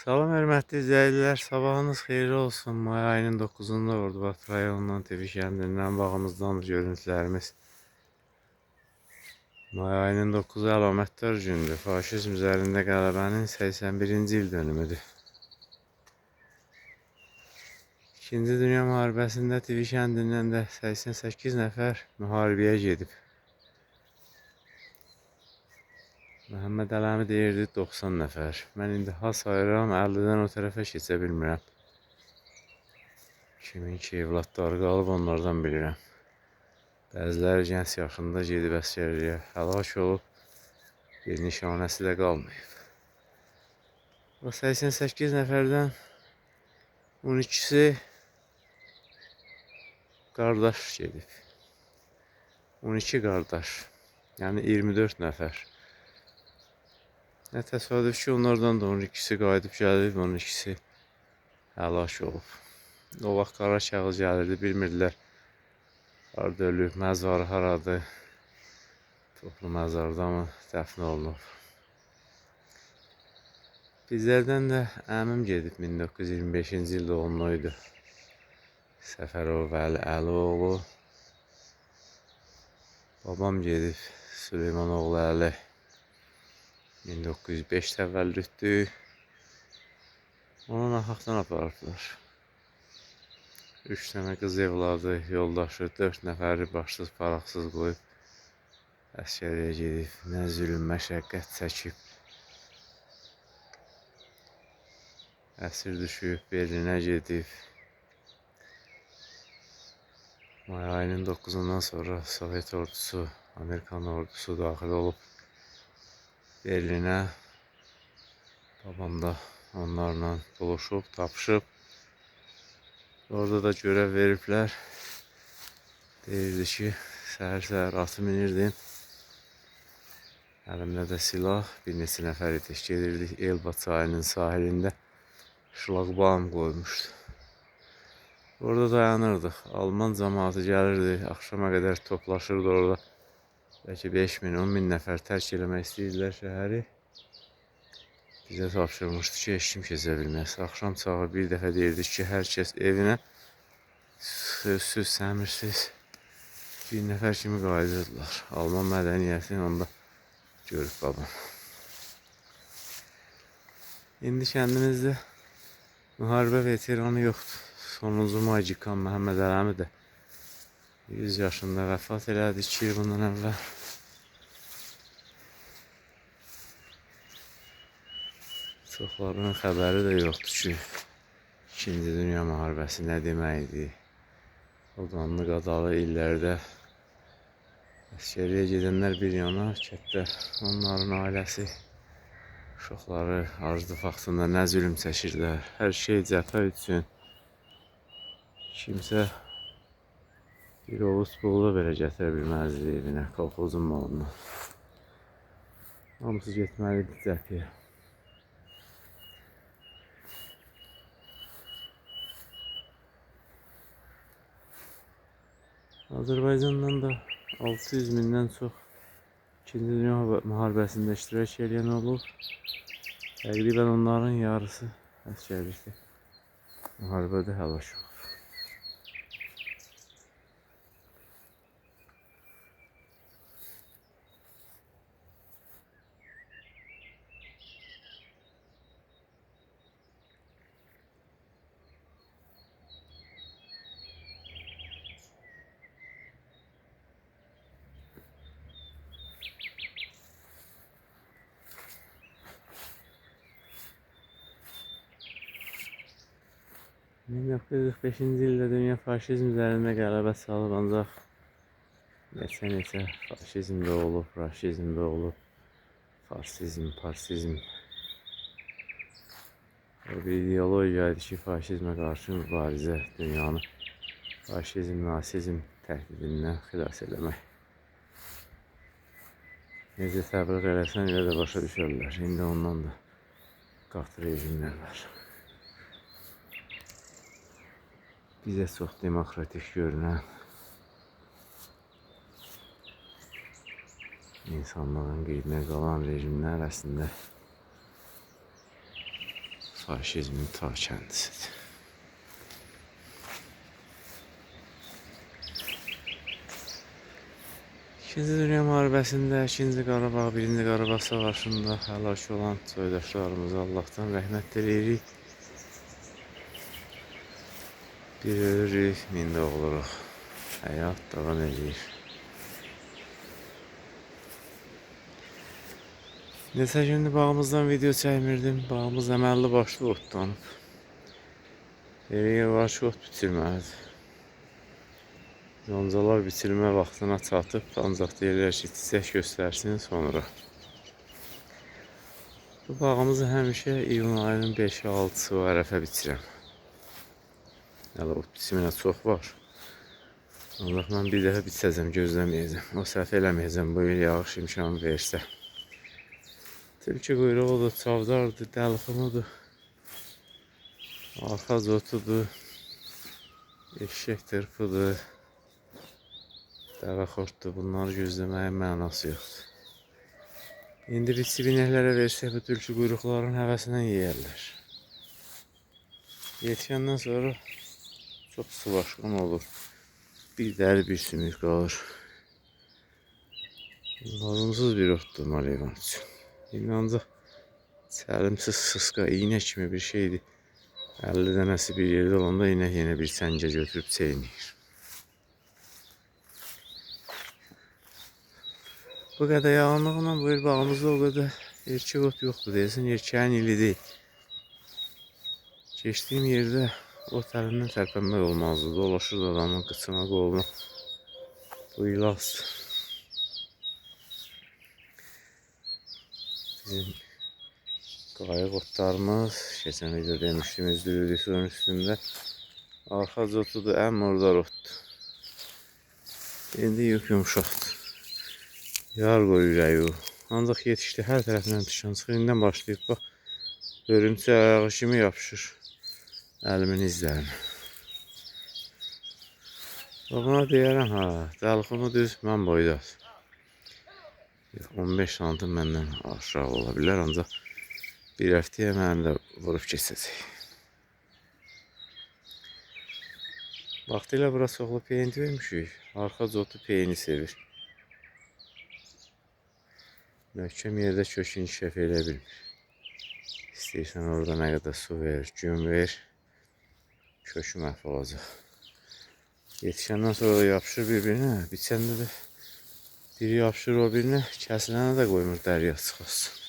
Salam hörmətli izləyicilər, sabahınız xeyirli olsun. May ayının 9-unda Ordubad rayonundan TV kəndindən bağımızdan görüntülərimiz. May ayının 9-u əlamətdar gündür. Faşizm üzərində qələbənin 81-ci il dönümüdür. İkinci Dünya Müharibəsində TV kəndindən də 88 nəfər müharibəyə gedib. Məhəmməd Ələmi deyirdi 90 nəfər. Mən indi ha sayıram, 50-dən o tərəfə keçə bilmirəm. Kimin ki evlatları qalıb onlardan bilirəm. Bəziləri gənc yaşında gedib əsgərliyə, həlak olub, bir nişanəsi də qalmayıb. O 88 nəfərdən 12-si qardaş gedib. 12 qardaş, yəni 24 nəfər. Nə təsadüf ki, onlardan da 12-si qayıdıb gəlib, 12-si həlak olub. O vaxt qara kağız gəlirdi, bilmirdilər harada ölüb, məzarı haradır, toplu məzarda mı dəfn olunub. Bizlərdən də əmim gedib, 1925-ci il doğumluydu. Səfərov Vəli Əlioğlu. Babam gedib, Süleymanoğlu Əli. 1905 təvəllüddür. Onu naxaqdan aparıblar. 3 dənə qız evladı, yoldaşı, 4 nəfəri başsız, paraqsız qoyub əsgəriyə gedib. Nə zülm, məşəqqət çəkib. Əsir düşüb, Berlinə gedib. May ayının 9-undan sonra Sovet ordusu, Amerikan ordusu daxil olub Berlinə. Babam da onlarla buluşub, tapışıb. Orada da görev veriblər. Deyirdi ki, səhər-səhər atı minirdim. Əlimdə də silah, bir neçə nəfər idik. Gedirdik Elba çayının sahilində şlaqbaum qoymuşdu. Orada dayanırdıq. Alman cəmaatı gəlirdi, axşama qədər toplaşırdı orada. Bəlkə 5000, 10.000 nəfər tərk eləmək istəyirdilər şəhəri. Bizə tapşırmışdı ki, heç kim keçə bilməz. Axşam çağı bir dəfə deyirdik ki, hər kəs evinə sözsüz, səmirsiz bir nəfər kimi qayıdırdılar. Alman mədəniyyətini onda görüb babam. İndi kəndimizdə müharibə veteranı yoxdur. Sonuncu Magikan Məhəmməd Ələmi də 100 yaşında vəfat elədi 2 il bundan əvvəl. Çoxlarının xəbəri də yoxdur ki, 2-ci Dünya Müharibəsi nə deməkdir. O qanlı qadalı illərdə əsgəriyə gedənlər bir yana, kətdə onların ailəsi, uşaqları aclıq vaxtında nə zülm çəkirlər. Hər şey cəbhə üçün. Kimsə bir ovuc pulu da belə gətirə bilməzdi evinə, kolxozun malından. Hamısı getməlidir cəbhəyə. Azərbaycandan da 600 mindən çox 2-ci Dünya Müharibəsində iştirak edən olub. Təqribən onların yarısı əsgərlikdə müharibədə həlak olub. ...1945-ci ildə dünya faşizm üzərində qələbə salıb, ancaq neçə faşizm də olub, raşizm də olub, farsizm, parsizm. Bir ideologiya idi ki, faşizmə qarşı mübarizə dünyanı faşizm, nasizm təhdidindən xilas eləmək. Necə təbliğ eləsən, elə də başa düşərlər. İndi ondan da qatı rejimlər var. Bizə çox demokratik görünən, insanlığın qeydinə qalan rejimlər əslində faşizmin ta kendisidir. İkinci Dünya Müharibəsində 2-ci Qarabağ, 1-ci Qarabağ savaşında həlak olan soydaşlarımıza Allah'tan rəhmət diləyirik. Bir ölürük, min də oluruq. Həyat davam edir. Neçə gündür bağımızdan video çəkmirdim. Bağımız əməlli başlı otlanıb. Elə var ki, ot bitirməlidir. Yoncalar bitirmə vaxtına çatıb, ancaq deyirlər ki, çiçək göstərsin sonra. Bu bağımızı həmişə iyun ayının 5-6-sı o ərəfə bitirəm. Hələ ot bitiminə çox var. Ancaq mən bir dəfə bitsəcəm, gözləməyəcəm. O səhv eləməyəcəm, bu il yağış imkanı versə. Tülkü quyruğudur, çavdardır, dəlxumudur, arxa zotudur, eşək tırpıdır, dəvə xortdur. Bunları gözləməyin mənası yoxdur. İndi bitsi binəklərə versək, bu tülkü quyruqların həvəsindən yeyərlər. Yetkəndən sonra çox sıvaşqın olur. Bir dəri, bir sümük qalır. Lazımsız bir otdur maleyvan üçün. İndi ancaq çəlimsiz sıska, iğnə kimi bir şeydir. 50 dənəsi bir yerdə olanda iynək yenə bir səncə götürüb çeynəyir. Bu qədər yağınlıqla bu il bağımızda o qədər erkək ot yoxdur deyəsən, erkəyin ili deyil. Keçdiyim yerdə ot əlindən tərpənmək olmazdı. Dolaşırdı adamın qıçına, qoluna. Bu il azdır. Bizim qayıq otlarımız, keçən video demişdim, üzdürüldük suyun üstündə. Arxa zotudur, ən murdar otdur. İndi yumşaqdır. Yar qoyur ürəyi o. Ancaq yetişdi, hər tərəfindən düşən çıxır. İndən başlayıb, bax, hörümçək ayağı kimi yapışır əlimin izlərini. Buna deyərəm, ha, dəlxumu düz mən boydadır. 15 santim məndən aşağı ola bilər, ancaq bir həftəyə mənim də vurub keçəcək. Vaxtilə bura çoxlu peyin döymüşük. Arxa zotu peyini sevir. Möhkəm yerdə kök inkişaf elə bilmir. İstəyirsən orada nə qədər su ver, gün ver, kökü məhv olacaq. Yetişəndən sonra da yapışır bir-birinə, biçəndə də biri yapışır o birinə, kəsilənə də qoymur dəriyə çıxasın.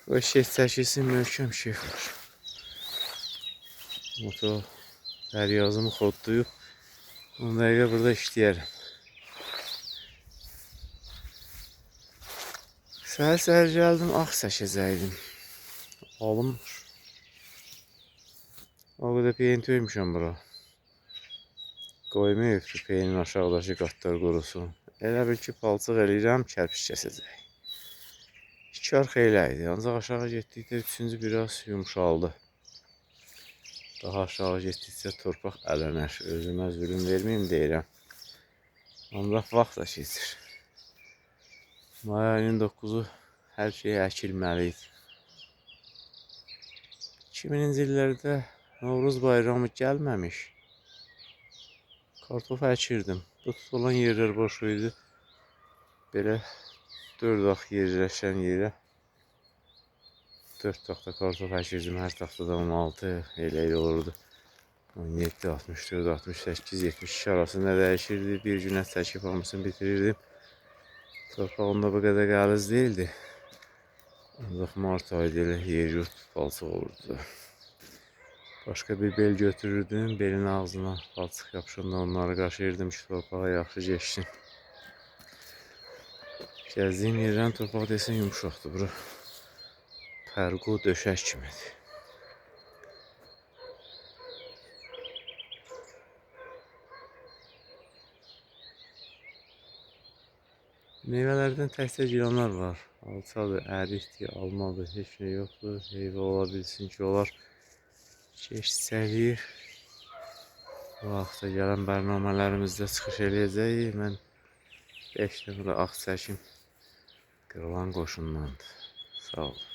O şef çəkilsin, möhkəm şef var. Motor dəryazımı xodlayıb, 10 dəqiqə burada işləyərəm. Səhər-səhər gəldim, ağ çəkəcəkdim. Alınmır. O qədər peyin töymüşəm bura. Qoymayıbdır peyinin aşağıdakı qatlar qurusun. Elə bil ki, palçıq eləyirəm, kərpiç kəsəcək. 2 arx elə idi, ancaq aşağı getdikdə 3-cü biraz yumşaldı. Daha aşağı getdikcə torpaq ələnər. Özümə zülüm verməyim deyirəm. Ancaq vaxt da keçir. May ayının 9-u hər şey əkilməliydi. 2000-ci illərdə Novruz bayramı gəlməmiş. Kartof əkirdim. Bu tutulan yerlər boş idi. Belə 4 ağ yerləşən yerə 4 taxta kartof əkirdim. Hər taxtada 16 elə olurdu. 17, 64, 68, 72 arasında dəyişirdi. Bir günə çəkib hamısını bitirirdim. Torpağında bu qədər qəliz deyildi. Ancaq mart ayında elə yer yurt palçıq olurdu. Başqa bir bel götürürdüm. Belin ağzına palçıq yapışanda onları qaşıyırdım ki, torpağa yaxşı geçsin. Gəzdiyim yerdən torpaq desən yumuşaqdır. Bura pərqu döşək kimidir. Meyvələrdən təkcə gilanlar var. Alçadır, ərikdir, almadır, heç nə yoxdur. Meyvə ola bilsin ki, onlar keç çiçəkləyir. Bu hafta gələn bərnamələrimizdə çıxış eləyəcəyik. Mən 5 dəfə ağ çəkim qırılan qoşundandır. Sağ olun.